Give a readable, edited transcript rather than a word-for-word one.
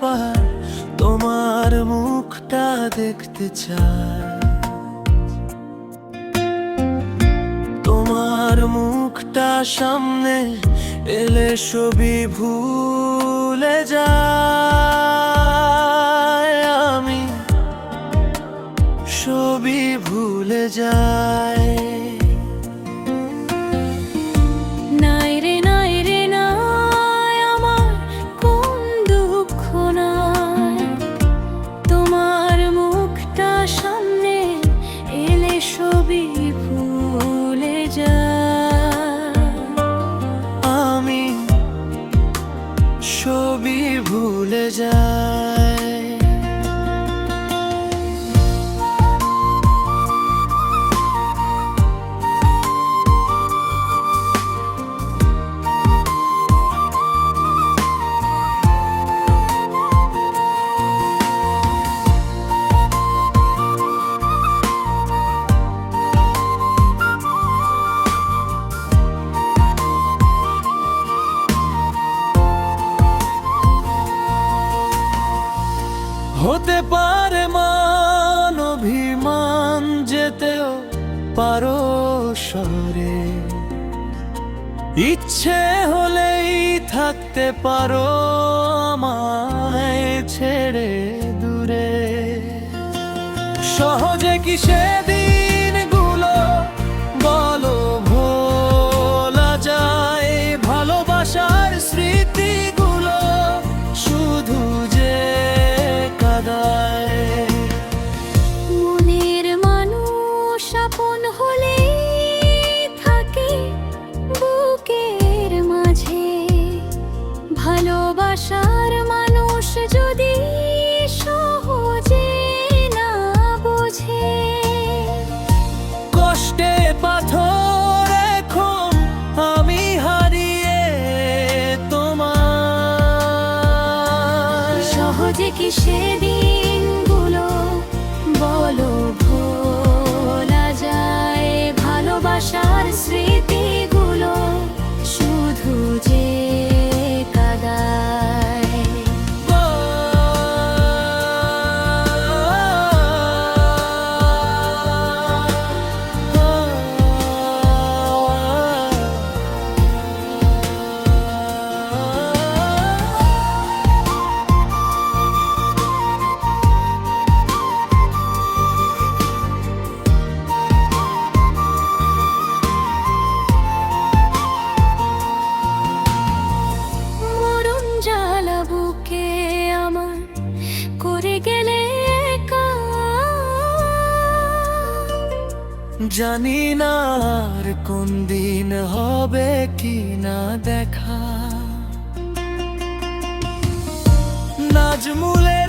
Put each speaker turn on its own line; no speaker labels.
একবার তোমার মুখটা দেখতে চাই। তোমার মুখটা সামনে এলে সবই ভুলে যাই, আমি সবই ভুলে যাই।
নাই রে নাই রে নাই আমার কোন দুঃখ নাই, তোমার মুখটা সামনে এলে সবই ভুলে যায়,
আমি সবই ভুলে যাই। হতে পারে মান অভিমান, যেতেও পারো সরে, ইচ্ছে হলেই থাকতে পারো আমায় ছেড়ে দূরে। সহজে কি সেদিনগুলো বলো ভোলা যায়, ভালোবাসার স্মৃতিগুলো শুধু যে কাদায়।
মনের মানুষ আপন হলে থাকে বুকের মাঝে, ভালোবাসার মানুষ যদি সহজে না বোঝে,
কষ্টে পাথর এখন আমি হারিয়ে তোমার।
সহজে কি সেদিনগুলো বলো ভোলা যায়, ভালোবাসার স্মৃতিগুলো শুধু যে কাদায়। মরণ জ্বালা বুকে আমার করে গেলে একা,
জানি না আর কোন দিন হবে কি না দেখা। নাজমুলে